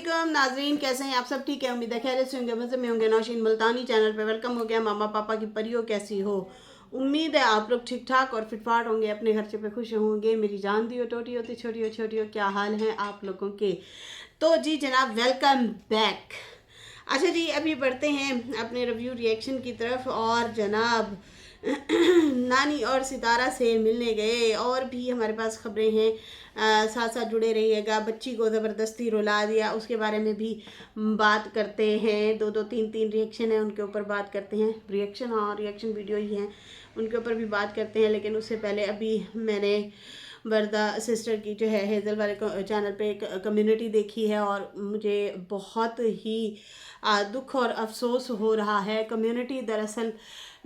वालेकुम नाजरीन, कैसे हैं आप सब? ठीक है, उम्मीद है खैरियत से होंगे, मज़े में होंगे। नौशीन मुल्तानी चैनल पे वेलकम हो गया। मामा पापा की परियों कैसी हो? उम्मीद है आप लोग ठीक ठाक और फिटफाट होंगे, अपने खर्चे पे खुश होंगे। मेरी जान दी हो, टोटी होती, छोटी हो, छोटी हो, क्या हाल है आप लोगों के? तो जी जनाब, वेलकम बैक। अच्छा जी, अभी बढ़ते हैं अपने रिव्यू रिएक्शन की तरफ। और जनाब नानी और सितारा से मिलने गए, और भी हमारे पास खबरें हैं, साथ साथ जुड़े रहिएगा। बच्ची को ज़बरदस्ती रुला दिया, उसके बारे में भी बात करते हैं। दो दो तीन तीन रिएक्शन है, उनके ऊपर बात करते हैं। रिएक्शन, हाँ रिएक्शन वीडियो ही हैं, उनके ऊपर भी बात करते हैं। लेकिन उससे पहले अभी मैंने वर्दा सिस्टर की जो है हेज़ल वाले चैनल पे एक कम्युनिटी देखी है, और मुझे बहुत ही दुख और अफसोस हो रहा है। कम्युनिटी दरअसल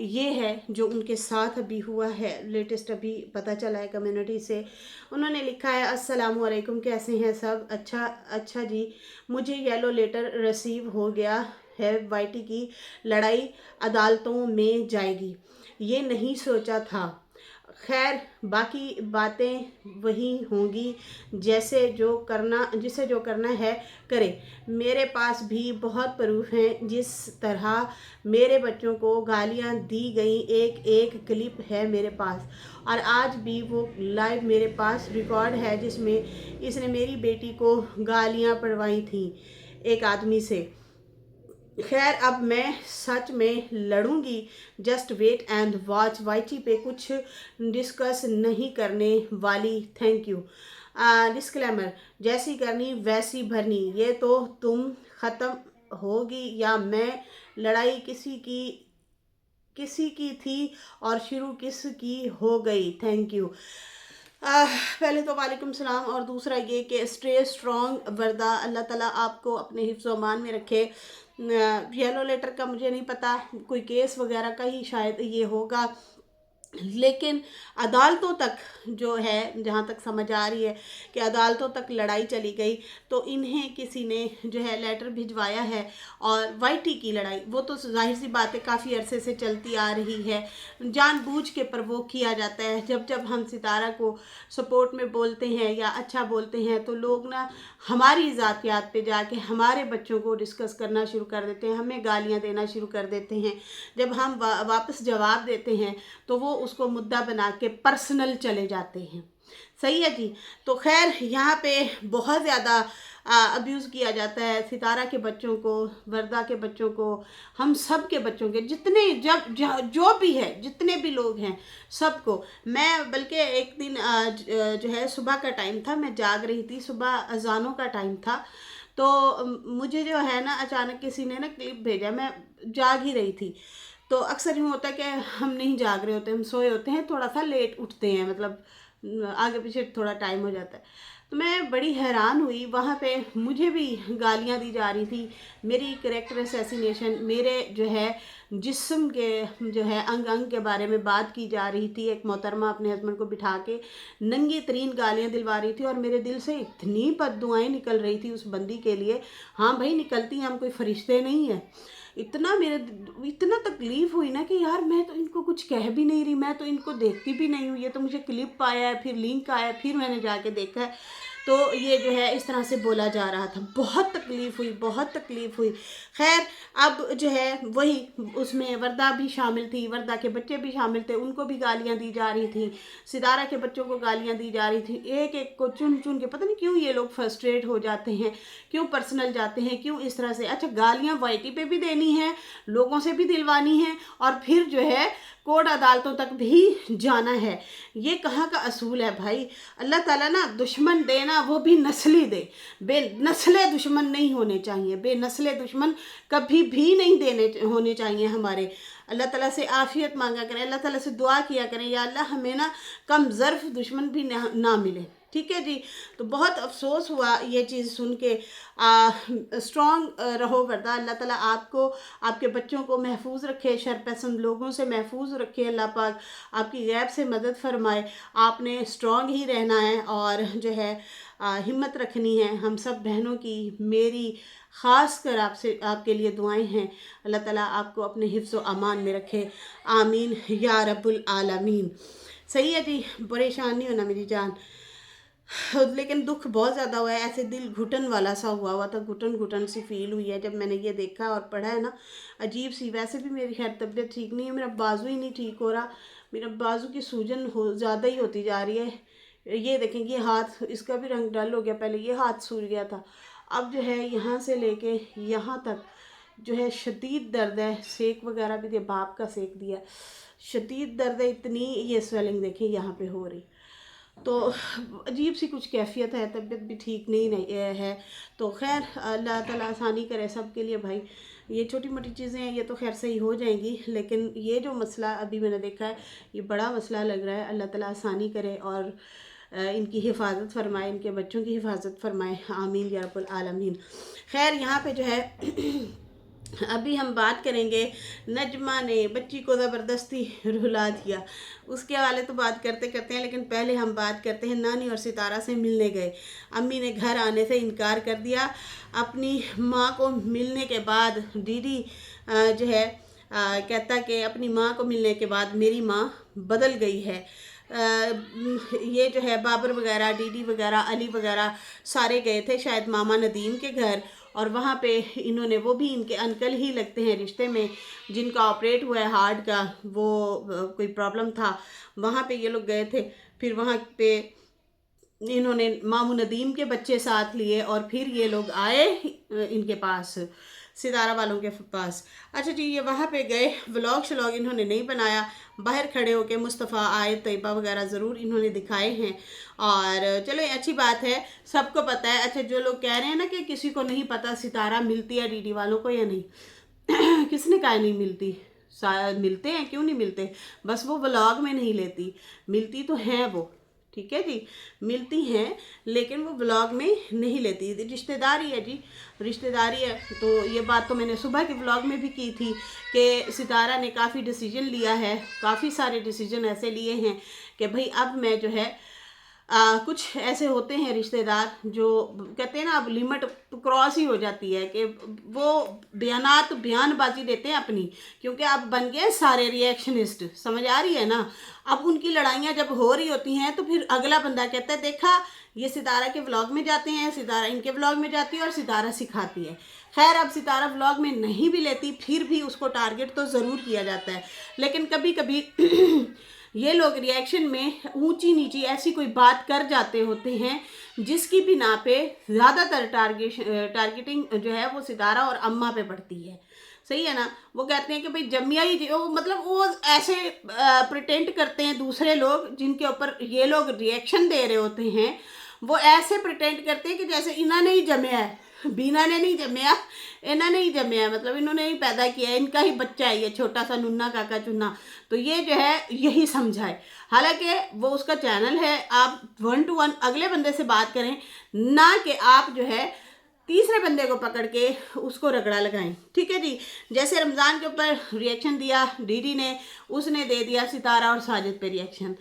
ये है जो उनके साथ अभी हुआ है, लेटेस्ट अभी पता चला है कम्युनिटी से। उन्होंने लिखा है, अस्सलाम वालेकुम, कैसे हैं सब? अच्छा जी, मुझे येलो लेटर रिसीव हो गया है। वाईटी की लड़ाई अदालतों में जाएगी, ये नहीं सोचा था। खैर, बाकी बातें वही होंगी, जिसे जो करना है करे। मेरे पास भी बहुत प्रूफ हैं जिस तरह मेरे बच्चों को गालियां दी गई। एक एक क्लिप है मेरे पास, और आज भी वो लाइव मेरे पास रिकॉर्ड है जिसमें इसने मेरी बेटी को गालियां पढ़वाई थी एक आदमी से। खैर, अब मैं सच में लड़ूंगी। Just wait and watch. YT पे कुछ डिस्कस नहीं करने वाली, थैंक यू। डिस्क्लेमर, जैसी करनी वैसी भरनी, ये तो तुम ख़त्म होगी या मैं। लड़ाई किसी की थी और शुरू किसकी हो गई, थैंक यू। पहले तो वालेकुम सलाम, और दूसरा ये कि स्टे स्ट्रॉन्ग वर्दा, अल्लाह ताला आपको अपने हिफ्ज़ अमान में रखे। येलो लेटर का मुझे नहीं पता, कोई केस वगैरह का ही शायद ये होगा, लेकिन अदालतों तक जो है, जहाँ तक समझ आ रही है कि अदालतों तक लड़ाई चली गई, तो इन्हें किसी ने जो है लेटर भिजवाया है। और वाईटी की लड़ाई वो तो जाहिर सी बात है काफ़ी अरसे से चलती आ रही है, जानबूझ के प्रवोक किया जाता है। जब जब हम सितारा को सपोर्ट में बोलते हैं या अच्छा बोलते हैं, तो लोग ना हमारी ज़ातियात पे जाके हमारे बच्चों को डिस्कस करना शुरू कर देते हैं, हमें गालियाँ देना शुरू कर देते हैं। जब हम वापस जवाब देते हैं तो वो उसको मुद्दा बना के पर्सनल चले जाते हैं। सही है जी। तो खैर, यहाँ पे बहुत ज़्यादा अब्यूज़ किया जाता है सितारा के बच्चों को, वर्दा के बच्चों को, हम सब के बच्चों के, जितने जो भी है, जितने भी लोग हैं सबको। मैं बल्कि एक दिन जो है सुबह का टाइम था, मैं जाग रही थी, सुबह अजानों का टाइम था, तो मुझे जो है ना अचानक किसी ने ना क्लिप भेजा। मैं जाग ही रही थी, तो अक्सर यूँ होता है कि हम नहीं जाग रहे होते, हम सोए होते हैं, थोड़ा सा लेट उठते हैं, मतलब आगे पीछे थोड़ा टाइम हो जाता है। तो मैं बड़ी हैरान हुई, वहाँ पे मुझे भी गालियाँ दी जा रही थी, मेरी कैरेक्टर असैसिनेशन, मेरे जो है जिस्म के जो है अंग अंग के बारे में बात की जा रही थी। एक मोहतरमा अपने हस्बैंड को बिठा के नंगी तरीन गालियाँ दिलवा रही थी, और मेरे दिल से इतनी बद्दुआएं निकल रही थी उस बंदी के लिए। हाँ भाई, निकलती हैं, हम कोई फरिश्ते नहीं है। इतना तकलीफ हुई ना कि यार, मैं तो इनको कुछ कह भी नहीं रही, मैं तो इनको देखती भी नहीं हूँ। ये तो मुझे क्लिप आया है, फिर लिंक आया, फिर मैंने जाके देखा है, तो ये जो है इस तरह से बोला जा रहा था। बहुत तकलीफ हुई, बहुत तकलीफ हुई। खैर, अब जो है वही, उसमें वर्दा भी शामिल थी, वर्दा के बच्चे भी शामिल थे, उनको भी गालियाँ दी जा रही थी, सितारा के बच्चों को गालियाँ दी जा रही थी। एक एक को चुन चुन के, पता नहीं क्यों ये लोग फ्रस्ट्रेट हो जाते हैं, क्यों पर्सनल जाते हैं, क्यों इस तरह से। अच्छा, गालियाँ वाईटी पे भी देनी है, लोगों से भी दिलवानी है, और फिर जो है कोर्ट अदालतों तक भी जाना है। ये कहाँ का असूल है भाई? अल्लाह ताला ना दुश्मन देना वो भी नस्ली दे, बेनस्ले दुश्मन नहीं होने चाहिए, बेनस्ले दुश्मन कभी भी नहीं देने होने चाहिए हमारे। अल्लाह ताला से आफियत मांगा करें, अल्लाह ताला से दुआ किया करें, या अल्लाह हमें ना कम ज़र्फ दुश्मन भी ना मिले। ठीक है जी। तो बहुत अफसोस हुआ ये चीज़ सुन के। स्ट्रॉन्ग रहो वर्दा, अल्लाह ताला आपको, आपके बच्चों को महफूज रखे, शरपसंद लोगों से महफूज रखे, अल्लाह पाक आपकी गैब से मदद फरमाए। आपने स्ट्रॉन्ग ही रहना है, और जो है हिम्मत रखनी है। हम सब बहनों की, मेरी ख़ास कर आपसे, आपके लिए दुआएं हैं। अल्लाह ताला आपको अपने हिफ्ज़ व अमान में रखे, आमीन या रब्बुल आलमीन। सही है जी, परेशान नहीं होना मेरी जान। लेकिन दुख बहुत ज़्यादा हुआ है, ऐसे दिल घुटन वाला सा हुआ था, घुटन घुटन सी फील हुई है जब मैंने ये देखा और पढ़ा है ना। अजीब सी, वैसे भी मेरी खैर तबीयत ठीक नहीं है, मेरा बाजू ही नहीं ठीक हो रहा, मेरा बाजू की सूजन हो ज़्यादा ही होती जा रही है। ये देखें, ये हाथ, इसका भी रंग डल हो गया, पहले ये हाथ सूज गया था, अब जो है यहाँ से लेके यहाँ तक जो है शदीद दर्द है। सेक वगैरह भी दिया, भाप का सेक दिया, शदीद दर्द है, इतनी ये स्वेलिंग देखें यहाँ पे हो रही। तो अजीब सी कुछ कैफियत है, तबीयत भी ठीक नहीं है। तो खैर अल्लाह ताला आसानी करे सब के लिए भाई। ये छोटी मोटी चीज़ें हैं, ये तो खैर सही हो जाएंगी, लेकिन ये जो मसला अभी मैंने देखा है ये बड़ा मसला लग रहा है। अल्लाह ताला आसानी करे और इनकी हिफाजत फरमाए, इनके बच्चों की हिफाजत फरमाए, आमीन या रब्बुल आलमीन। खैर यहाँ पे जो है अभी हम बात करेंगे, नजमा ने बच्ची को ज़बरदस्ती रुला दिया, उसके वाले तो बात करते करते हैं, लेकिन पहले हम बात करते हैं नानी और सितारा से मिलने गए। अम्मी ने घर आने से इनकार कर दिया। अपनी माँ को मिलने के बाद दीदी जो है कहता कि अपनी माँ को मिलने के बाद मेरी माँ बदल गई है। ये जो है बाबर वगैरह, डीडी वगैरह, अली वगैरह सारे गए थे शायद मामा नदीम के घर, और वहाँ पे इन्होंने, वो भी इनके अंकल ही लगते हैं रिश्ते में, जिनका ऑपरेट हुआ है हार्ट का, वो कोई प्रॉब्लम था, वहाँ पे ये लोग गए थे। फिर वहाँ पे इन्होंने मामू नदीम के बच्चे साथ लिए और फिर ये लोग आए इनके पास, सितारा वालों के पास। अच्छा जी, ये वहाँ पे गए, व्लॉग शलॉग इन्होंने नहीं बनाया, बाहर खड़े होके मुस्तफ़ा आयत तैयबा वगैरह ज़रूर इन्होंने दिखाए हैं, और चलो अच्छी बात है, सबको पता है। अच्छा, जो लोग कह रहे हैं ना कि किसी को नहीं पता सितारा मिलती है डीडी वालों को या नहीं किसने कहा नहीं मिलती, शायद मिलते हैं, क्यों नहीं मिलते, बस वो व्लॉग में नहीं लेती, मिलती तो हैं वो, ठीक है जी, मिलती हैं, लेकिन वो व्लॉग में नहीं लेती। रिश्तेदारी है जी, रिश्तेदारी है। तो ये बात तो मैंने सुबह के व्लॉग में भी की थी कि सितारा ने काफ़ी डिसीजन लिया है, काफ़ी सारे डिसीजन ऐसे लिए हैं कि भाई अब मैं जो है कुछ ऐसे होते हैं रिश्तेदार जो कहते हैं ना, अब लिमिट क्रॉस ही हो जाती है कि वो बयानबाजी देते हैं अपनी, क्योंकि अब बन गए सारे रिएक्शनिस्ट, समझ आ रही है ना। अब उनकी लड़ाइयाँ जब हो रही होती हैं तो फिर अगला बंदा कहता है देखा ये सितारा के व्लॉग में जाते हैं, सितारा इनके व्लॉग में जाती है और सितारा सिखाती है। खैर, अब सितारा व्लॉग में नहीं भी लेती, फिर भी उसको टारगेट तो ज़रूर किया जाता है, लेकिन कभी कभी ये लोग रिएक्शन में ऊंची नीची ऐसी कोई बात कर जाते होते हैं जिसकी बिना पे ज़्यादातर टारगेटिंग जो है वो सितारा और अम्मा पे पड़ती है। सही है ना। वो कहते हैं कि भाई जमिया ही, वो मतलब वो ऐसे प्रिटेंड करते हैं दूसरे लोग जिनके ऊपर ये लोग रिएक्शन दे रहे होते हैं, वो ऐसे प्रिटेंड करते हैं कि जैसे इन्होंने ही जमया है, बीना ने नहीं जमया, इन्होंने ही जमया, मतलब इन्होंने ही पैदा किया है, इनका ही बच्चा है ये छोटा सा नुन्ना काका चुन्ना। तो ये जो है यही समझाए, हालांकि वो उसका चैनल है, आप 1 to 1 अगले बंदे से बात करें, ना कि आप जो है तीसरे बंदे को पकड़ के उसको रगड़ा लगाएं, ठीक है जी। जैसे रमज़ान के ऊपर रिएक्शन दिया डीडी ने, उसने दे दिया सितारा और साजिद पे रिएक्शन।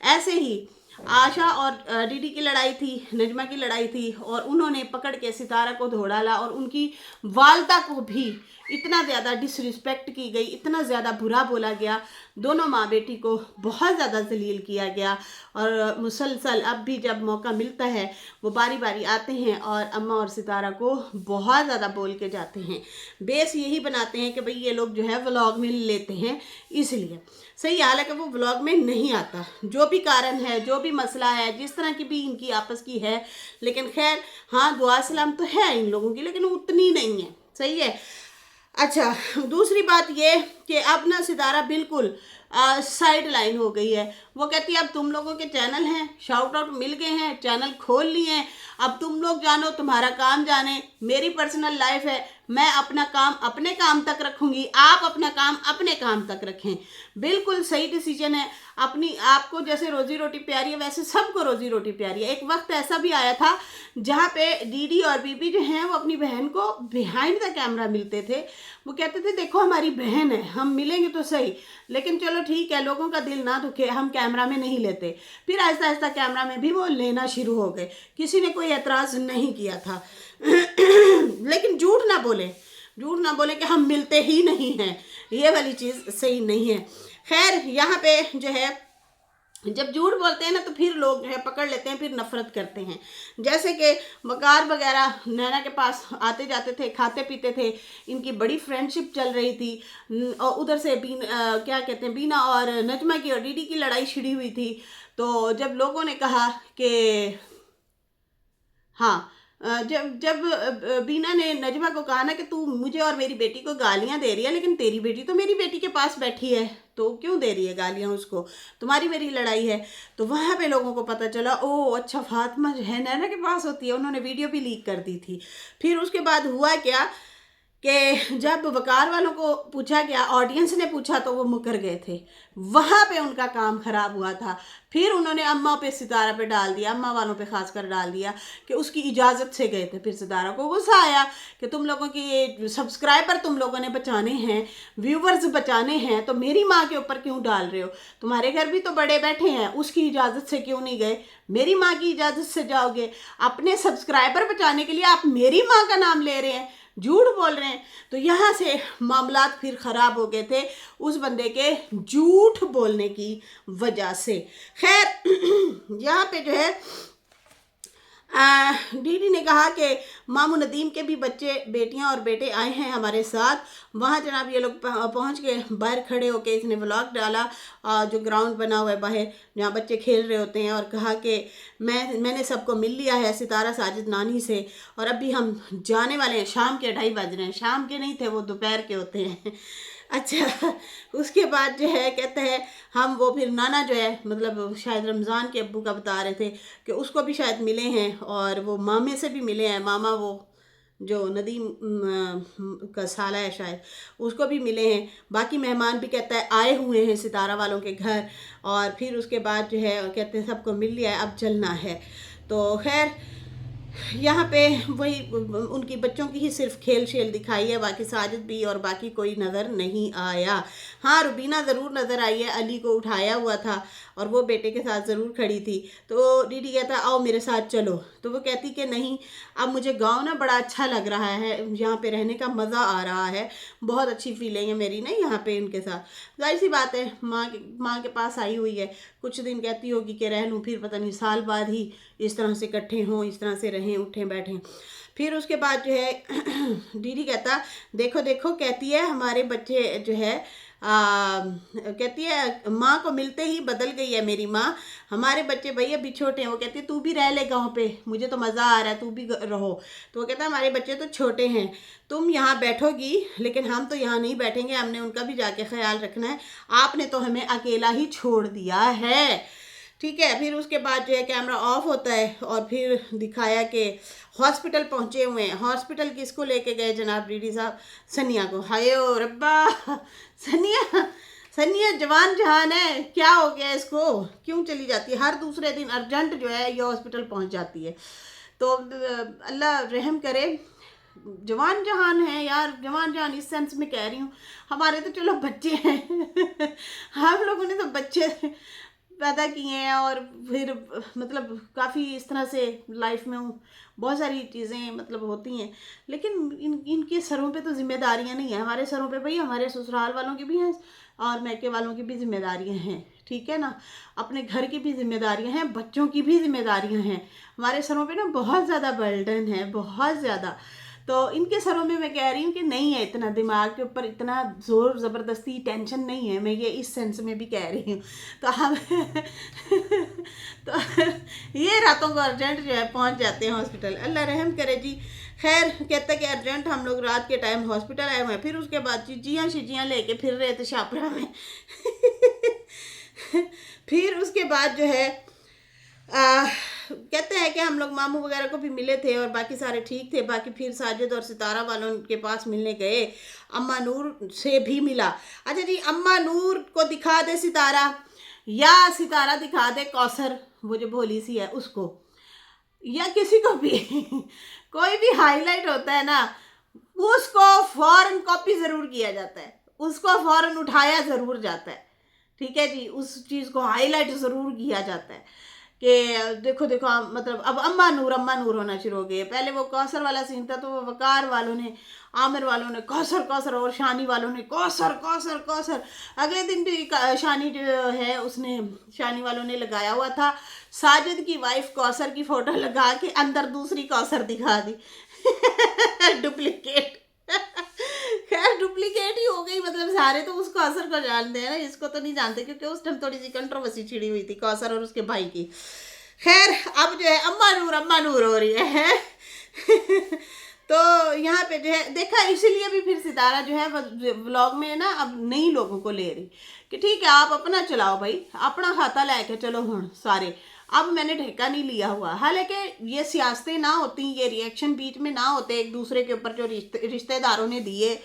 ऐसे ही आशा और डीडी की लड़ाई थी, नजमा की लड़ाई थी, और उन्होंने पकड़ के सितारा को धो डाला, और उनकी वालदा को भी इतना ज़्यादा डिसरिस्पेक्ट की गई, इतना ज़्यादा बुरा बोला गया, दोनों माँ बेटी को बहुत ज़्यादा जलील किया गया। और मुसलसल अब भी जब मौका मिलता है वो बारी बारी आते हैं और अम्मा और सितारा को बहुत ज़्यादा बोल के जाते हैं। बेस यही बनाते हैं कि भाई ये लोग जो है व्लॉग में लेते हैं इसलिए। सही, हालांकि वो व्लॉग में नहीं आता, जो भी कारण है, जो भी मसला है, जिस तरह की भी इनकी आपस की है, लेकिन खैर हाँ दुआ सलाम तो है इन लोगों की, लेकिन उतनी नहीं है। सही है। अच्छा, दूसरी बात ये कि अब ना सितारा बिल्कुल साइड लाइन हो गई है। वो कहती है अब तुम लोगों के चैनल हैं, शाउट आउट मिल गए हैं, चैनल खोल लिए हैं, अब तुम लोग जानो, तुम्हारा काम जाने, मेरी पर्सनल लाइफ है, मैं अपना काम अपने काम तक रखूंगी, आप अपना काम अपने काम तक रखें। बिल्कुल सही डिसीजन है। अपनी आपको जैसे रोजी रोटी प्यारी है वैसे सबको रोजी रोटी प्यारी है। एक वक्त ऐसा भी आया था जहाँ पे दीदी और बीबी जो हैं वो अपनी बहन को बिहाइंड द कैमरा मिलते थे। वो कहते थे देखो हमारी बहन है, हम मिलेंगे तो सही, लेकिन चलो ठीक है, लोगों का दिल ना दुखे, हम कैमरा में नहीं लेते। फिर आहिस्ता आहिस्ता कैमरा में भी वो लेना शुरू हो गए, किसी ने कोई एतराज़ नहीं किया था लेकिन झूठ ना बोले कि हम मिलते ही नहीं हैं, ये वाली चीज़ सही नहीं है। खैर यहाँ पे जो है जब झूठ बोलते हैं ना तो फिर लोग जो है पकड़ लेते हैं, फिर नफरत करते हैं। जैसे कि वकार वगैरह नैना के पास आते जाते थे, खाते पीते थे, इनकी बड़ी फ्रेंडशिप चल रही थी। और उधर से क्या कहते हैं, बीना और नजमा की और डीडी की लड़ाई छिड़ी हुई थी। तो जब लोगों ने कहा कि हाँ, जब जब बीना ने नजमा को कहा ना कि तू मुझे और मेरी बेटी को गालियां दे रही है, लेकिन तेरी बेटी तो मेरी बेटी के पास बैठी है, तो क्यों दे रही है गालियां उसको, तुम्हारी मेरी लड़ाई है। तो वहां पे लोगों को पता चला, ओ अच्छा फातिमा जो है नैना के पास होती है, उन्होंने वीडियो भी लीक कर दी थी। फिर उसके बाद हुआ क्या कि जब वकार वालों को पूछा गया, ऑडियंस ने पूछा, तो वो मुकर गए थे। वहाँ पे उनका काम खराब हुआ था। फिर उन्होंने अम्मा पे सितारा पे डाल दिया, अम्मा वालों पे खासकर डाल दिया कि उसकी इजाज़त से गए थे। फिर सितारा को गुस्सा आया कि तुम लोगों के ये सब्सक्राइबर तुम लोगों ने बचाने हैं, व्यूवर्स बचाने हैं, तो मेरी माँ के ऊपर क्यों डाल रहे हो? तुम्हारे घर भी तो बड़े बैठे हैं, उसकी इजाज़त से क्यों नहीं गए? मेरी माँ की इजाज़त से जाओगे? अपने सब्सक्राइबर बचाने के लिए आप मेरी माँ का नाम ले रहे हैं, झूठ बोल रहे हैं। तो यहाँ से मामलात फिर ख़राब हो गए थे उस बंदे के झूठ बोलने की वजह से। खैर यहाँ पे जो है दीदी ने कहा कि मामू नदीम के भी बच्चे, बेटियां और बेटे आए हैं हमारे साथ। वहाँ जनाब ये लोग पहुँच के बाहर खड़े होके इसने व्लॉग डाला, जो ग्राउंड बना हुआ है बाहर जहाँ बच्चे खेल रहे होते हैं, और कहा कि मैंने सबको मिल लिया है सितारा साजिद नानी से, और अभी हम जाने वाले हैं। शाम के 2:30 बज रहे हैं, शाम के नहीं थे वो, दोपहर के होते हैं। अच्छा, उसके बाद जो है कहते हैं हम वो फिर नाना जो है, मतलब शायद रमज़ान के अब्बू का बता रहे थे कि उसको भी शायद मिले हैं, और वो मामे से भी मिले हैं, मामा वो जो नदीम का साला है शायद, उसको भी मिले हैं। बाकी मेहमान भी कहता है आए हुए हैं सितारा वालों के घर। और फिर उसके बाद जो है कहते हैं सबको मिल लिया है, अब चलना है। तो खैर यहाँ पे वही उनकी बच्चों की ही सिर्फ खेल शेल दिखाई है, बाकी साजिद भी और बाकी कोई नज़र नहीं आया। हाँ, रुबीना ज़रूर नज़र आई है, अली को उठाया हुआ था और वो बेटे के साथ ज़रूर खड़ी थी। तो दीदी कहता आओ मेरे साथ चलो, तो वो कहती कि नहीं, अब मुझे गांव ना बड़ा अच्छा लग रहा है, यहाँ पे रहने का मज़ा आ रहा है, बहुत अच्छी फीलिंग है मेरी ना यहाँ पे इनके साथ। जाहिर सी बात है, माँ के पास आई हुई है, कुछ दिन कहती होगी कि रह लूँ, फिर पता नहीं साल बाद ही इस तरह से इकट्ठे हों, इस तरह से रहें, उठें बैठें। फिर उसके बाद जो है दीदी कहता देखो देखो, कहती है हमारे बच्चे जो है कहती है माँ को मिलते ही बदल गई है मेरी माँ, हमारे बच्चे भाई अभी छोटे हैं। वो कहती है तू भी रह ले गाँव पे, मुझे तो मज़ा आ रहा है, तू भी रहो। तो वो कहता है हमारे बच्चे तो छोटे हैं, तुम यहाँ बैठोगी लेकिन हम तो यहाँ नहीं बैठेंगे, हमने उनका भी जाके ख्याल रखना है, आपने तो हमें अकेला ही छोड़ दिया है। ठीक है, फिर उसके बाद जो है कैमरा ऑफ होता है और फिर दिखाया कि हॉस्पिटल पहुंचे हुए हैं। हॉस्पिटल किसको लेके गए जनाब डीडी साहब? सनिया को। हाय ओ रब्बा, सनिया सनिया जवान जहान है, क्या हो गया इसको, क्यों चली जाती है हर दूसरे दिन अर्जेंट जो है ये हॉस्पिटल पहुंच जाती है। तो अल्लाह रहम करे, जवान जहान है यार, जवान जहान इस सेंस में कह रही हूँ, हमारे तो चलो बच्चे हैं हम लोगों ने तो बच्चे पैदा किए हैं, और फिर मतलब काफ़ी इस तरह से लाइफ में बहुत सारी चीज़ें मतलब होती हैं, लेकिन इनके सरों पे तो जिम्मेदारियां नहीं है, हमारे सरों पे भाई हमारे ससुराल वालों की भी हैं और मैके वालों की भी जिम्मेदारियां हैं। ठीक है ना, अपने घर की भी जिम्मेदारियां हैं, बच्चों की भी जिम्मेदारियां हैं, हमारे सरों पे ना बहुत ज़्यादा बर्डन है, बहुत ज़्यादा। तो इनके सरों में मैं कह रही हूँ कि नहीं है, इतना दिमाग के ऊपर इतना जोर ज़बरदस्ती टेंशन नहीं है, मैं ये इस सेंस में भी कह रही हूँ। तो हम तो ये रातों को अर्जेंट जो है पहुँच जाते हैं हॉस्पिटल, अल्लाह रहम करे जी। खैर कहता कि अर्जेंट हम लोग रात के टाइम हॉस्पिटल आए हुए हैं। फिर उसके बाद चीजियाँ शिजियाँ लेके फिर रहे थे शापरा में फिर उसके बाद जो है कहते हैं कि हम लोग मामू वगैरह को भी मिले थे और बाकी सारे ठीक थे। बाकी फिर साजिद और सितारा वालों के पास मिलने गए, अम्मा नूर से भी मिला। अच्छा जी, अम्मा नूर को दिखा दे सितारा, या सितारा दिखा दे कौसर, वो जो भोली सी है उसको, या किसी को भी कोई भी हाईलाइट होता है ना, उसको फौरन कॉपी ज़रूर किया जाता है, उसको फौरन उठाया ज़रूर जाता है। ठीक है जी, उस चीज़ को हाईलाइट ज़रूर किया जाता है कि देखो देखो मतलब अब अम्मा नूर होना शुरू हो गई है। पहले वो कौसर वाला सीन था तो वो वकार वालों ने, आमिर वालों ने कौसर कौसर, और शानी वालों ने कौसर कौसर कौसर। अगले दिन भी शानी जो है उसने, शानी वालों ने लगाया हुआ था साजिद की वाइफ कौसर की फोटो लगा के अंदर दूसरी कौसर दिखा दी डुप्लीकेट खैर डुप्लीकेट ही हो गई, मतलब सारे तो उस कौसर को जानते हैं ना, इसको तो नहीं जानते क्योंकि उस टाइम थोड़ी सी कंट्रोवर्सी छिड़ी हुई थी कौसर और उसके भाई की। खैर अब जो है अम्मा नूर हो रही है तो यहाँ पे जो है देखा, इसीलिए भी फिर सितारा जो है व्लॉग में ना अब नई लोगों को ले रही कि ठीक है आप अपना चलाओ भाई, अपना खाता लेके चलो हूँ सारे, अब मैंने ठेका नहीं लिया हुआ। हालांकि ये सियासतें ना होती, ये रिएक्शन बीच में ना होते एक दूसरे के ऊपर जो रिश्तेदारों ने दिए,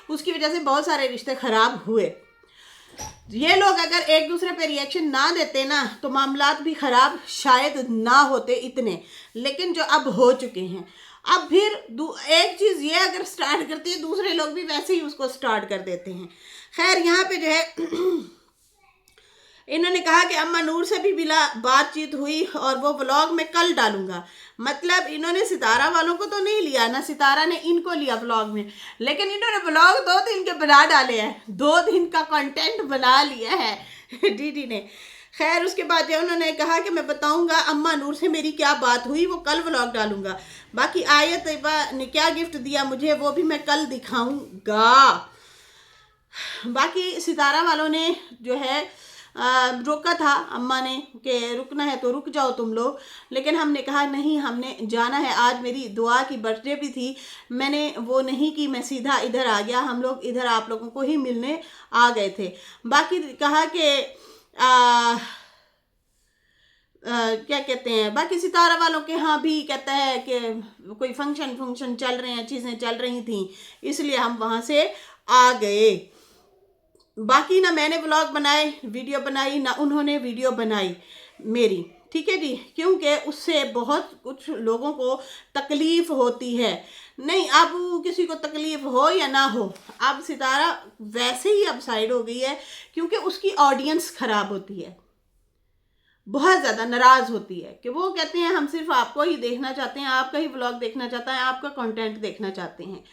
उसकी वजह से बहुत सारे रिश्ते खराब हुए। ये लोग अगर एक दूसरे पे रिएक्शन ना देते ना तो मामलात भी खराब शायद ना होते इतने, लेकिन जो अब हो चुके हैं। अब फिर एक चीज़ ये अगर स्टार्ट करती है दूसरे लोग भी वैसे ही उसको स्टार्ट कर देते हैं। खैर यहाँ पे जो है इन्होंने कहा कि अम्मा नूर से भी बिला बातचीत हुई और वो व्लॉग में कल डालूंगा। मतलब इन्होंने सितारा वालों को तो नहीं लिया ना, सितारा ने इनको लिया व्लॉग में, लेकिन इन्होंने व्लॉग 2 दिन के बना डाले हैं, 2 दिन का कंटेंट बना लिया है दीदी ने। खैर उसके बाद जो उन्होंने कहा कि मैं बताऊंगा अम्मा नूर से मेरी क्या बात हुई, वो कल व्लॉग डालूंगा। बाकी आयत तैयबा ने क्या गिफ्ट दिया मुझे वो भी मैं कल दिखाऊंगा। बाकी सितारा वालों ने जो है रोका था अम्मा ने कि रुकना है तो रुक जाओ तुम लोग, लेकिन हमने कहा नहीं हमने जाना है। आज मेरी दुआ की बर्थडे भी थी, मैंने वो नहीं की, मैं सीधा इधर आ गया, हम लोग इधर आप लोगों को ही मिलने आ गए थे। बाकी कहा कि क्या कहते हैं, बाकी सितारा वालों के यहाँ भी कहता है कि कोई फंक्शन चल रहे हैं, चीज़ें चल रही थी इसलिए हम वहाँ से आ गए। बाकी ना मैंने व्लॉग बनाए, वीडियो बनाई, ना उन्होंने वीडियो बनाई मेरी, ठीक है जी, क्योंकि उससे बहुत कुछ लोगों को तकलीफ़ होती है। नहीं अब किसी को तकलीफ़ हो या ना हो, अब सितारा वैसे ही अब साइड हो गई है क्योंकि उसकी ऑडियंस ख़राब होती है, बहुत ज़्यादा नाराज़ होती है कि वो कहते हैं हम सिर्फ आपको ही देखना चाहते हैं, आपका ही व्लॉग देखना चाहता है, आपका कंटेंट देखना चाहते हैं।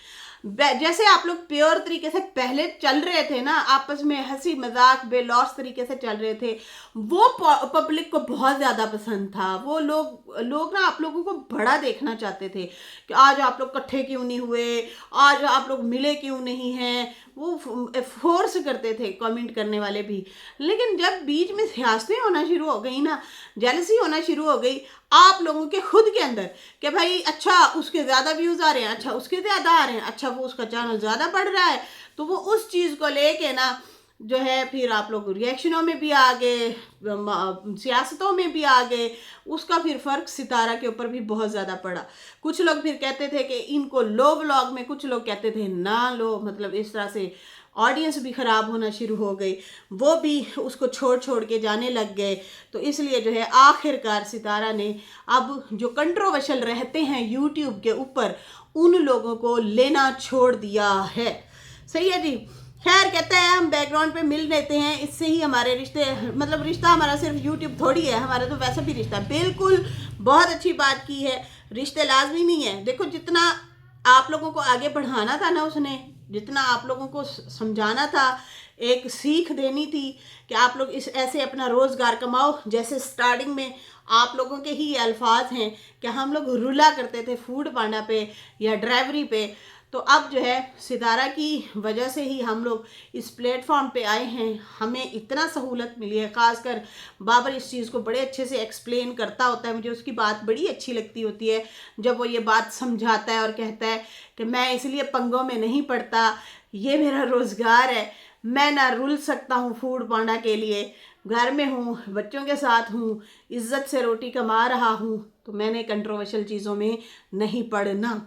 जैसे आप लोग प्योर तरीके से पहले चल रहे थे ना, आपस में हंसी मजाक बेलौस तरीके से चल रहे थे, वो पब्लिक को बहुत ज़्यादा पसंद था। वो लोग ना आप लोगों को बड़ा देखना चाहते थे कि आज आप लोग इकट्ठे क्यों नहीं हुए, आज आप लोग मिले क्यों नहीं हैं, वो फोर्स करते थे कमेंट करने वाले भी। लेकिन जब बीच में सियासतें होना शुरू हो गई ना, जेलसी होना शुरू हो गई आप लोगों के खुद के अंदर कि भाई अच्छा उसके ज़्यादा व्यूज़ आ रहे हैं, अच्छा उसके ज़्यादा आ रहे हैं, अच्छा वो उसका चैनल ज़्यादा बढ़ रहा है, तो वो उस चीज़ को लेके ना जो है फिर आप लोग रिएक्शनों में भी आ गए, सियासतों में भी आ गए। उसका फिर फ़र्क सितारा के ऊपर भी बहुत ज़्यादा पड़ा। कुछ लोग फिर कहते थे कि इनको लो व्लॉग में, कुछ लोग कहते थे ना लो, मतलब इस तरह से ऑडियंस भी ख़राब होना शुरू हो गई, वो भी उसको छोड़ के जाने लग गए। तो इसलिए जो है आखिरकार सितारा ने अब जो कंट्रोवर्शियल रहते हैं यूट्यूब के ऊपर उन लोगों को लेना छोड़ दिया है। सही है जी। खैर कहते हैं हम बैकग्राउंड पे मिल लेते हैं, इससे ही हमारे रिश्ते, मतलब रिश्ता हमारा सिर्फ यूट्यूब थोड़ी है, हमारा तो वैसा भी रिश्ता। बिल्कुल बहुत अच्छी बात की है, रिश्ते लाजमी नहीं है। देखो जितना आप लोगों को आगे बढ़ाना था ना उसने, जितना आप लोगों को समझाना था, एक सीख देनी थी कि आप लोग इस ऐसे अपना रोज़गार कमाओ। जैसे स्टार्टिंग में आप लोगों के ही अल्फाज हैं कि हम लोग रुला करते थे फूड पांडा पे या ड्राइवरी पे, तो अब जो है सितारा की वजह से ही हम लोग इस प्लेटफॉर्म पे आए हैं, हमें इतना सहूलत मिली है। ख़ासकर बाबर इस चीज़ को बड़े अच्छे से एक्सप्लेन करता होता है, मुझे उसकी बात बड़ी अच्छी लगती होती है जब वो ये बात समझाता है और कहता है कि मैं इसलिए पंगों में नहीं पड़ता, ये मेरा रोज़गार है, मैं ना रुल सकता हूँ फूड पांडा के लिए, घर में हूँ, बच्चों के साथ हूँ, इज़्ज़त से रोटी कमा रहा हूँ, तो मैंने कंट्रोवर्शियल चीज़ों में नहीं पड़ना।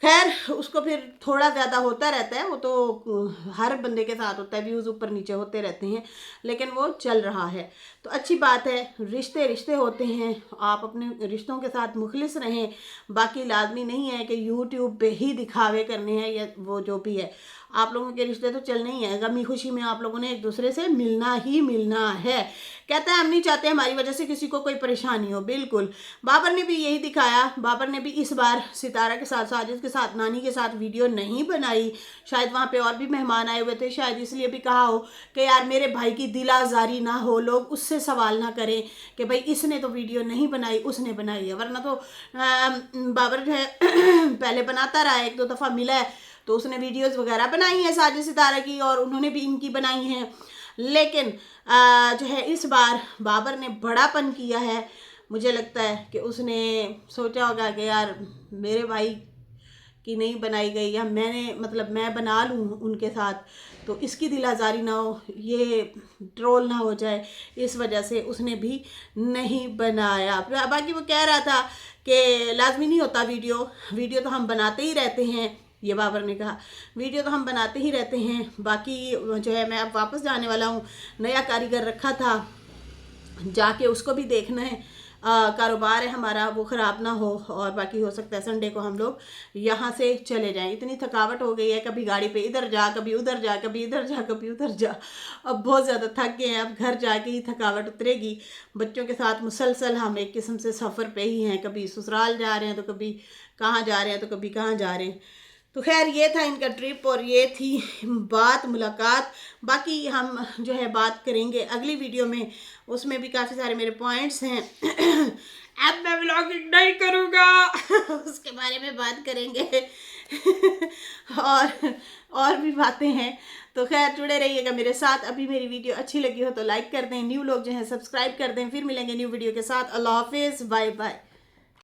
खैर उसको फिर थोड़ा ज़्यादा होता रहता है, वो तो हर बंदे के साथ होता है, व्यूज़ ऊपर नीचे होते रहते हैं, लेकिन वो चल रहा है तो अच्छी बात है। रिश्ते रिश्ते होते हैं, आप अपने रिश्तों के साथ मुखलिस रहें। बाकी लाजमी नहीं है कि यूट्यूब पे ही दिखावे करने हैं या वो जो भी है, आप लोगों के रिश्ते तो चलने ही है, गमी खुशी में आप लोगों ने एक दूसरे से मिलना ही मिलना है। कहता है हम नहीं चाहते हमारी वजह से किसी को कोई परेशानी हो। बिल्कुल, बाबर ने भी यही दिखाया। बाबर ने भी इस बार सितारा के साथ, साजिद के साथ, नानी के साथ वीडियो नहीं बनाई। शायद वहाँ पे और भी मेहमान आए हुए थे, शायद इसलिए भी कहा हो कि यार मेरे भाई की दिल आज़ारी ना हो, लोग उससे सवाल ना करें कि भाई इसने तो वीडियो नहीं बनाई, उसने बनाई है। वरना तो बाबर जो है पहले बनाता रहा है, एक दो दफ़ा मिला है तो उसने वीडियोस वगैरह बनाई है साजिद सितारा की, और उन्होंने भी इनकी बनाई हैं। लेकिन जो है इस बार बाबर ने बड़ापन किया है। मुझे लगता है कि उसने सोचा होगा कि यार मेरे भाई की नहीं बनाई गई, या मैंने मतलब मैं बना लूँ उनके साथ तो इसकी दिल आज़ारी ना हो, ये ट्रोल ना हो जाए, इस वजह से उसने भी नहीं बनाया। बाकी वो कह रहा था कि लाजमी नहीं होता वीडियो तो हम बनाते ही रहते हैं। ये बाबर ने कहा वीडियो तो हम बनाते ही रहते हैं, बाकी जो है मैं अब वापस जाने वाला हूँ। नया कारीगर रखा था, जाके उसको भी देखना है। कारोबार है हमारा वो ख़राब ना हो, और बाकी हो सकता है संडे को हम लोग यहाँ से चले जाएं। इतनी थकावट हो गई है, कभी गाड़ी पे इधर जा, कभी उधर जा, कभी इधर जा, कभी उधर जा। अब बहुत ज़्यादा थक गए हैं, अब घर जाके ही थकावट उतरेगी। बच्चों के साथ मुसलसल हम एक किस्म से सफ़र पे ही हैं, कभी ससुराल जा रहे हैं तो कभी कहाँ जा रहे हैं तो कभी कहाँ जा रहे हैं। तो खैर ये था इनका ट्रिप, और ये थी बात मुलाकात। बाकी हम जो है बात करेंगे अगली वीडियो में, उसमें भी काफ़ी सारे मेरे पॉइंट्स हैं। अब मैं व्लॉगिंग नहीं करूँगा उसके बारे में बात करेंगे और भी बातें हैं। तो खैर जुड़े रहिएगा मेरे साथ। अभी मेरी वीडियो अच्छी लगी हो तो लाइक कर दें, न्यू लोग जो हैं सब्सक्राइब कर दें। फिर मिलेंगे न्यू वीडियो के साथ। अल्लाह हाफिज़, बाय बाय।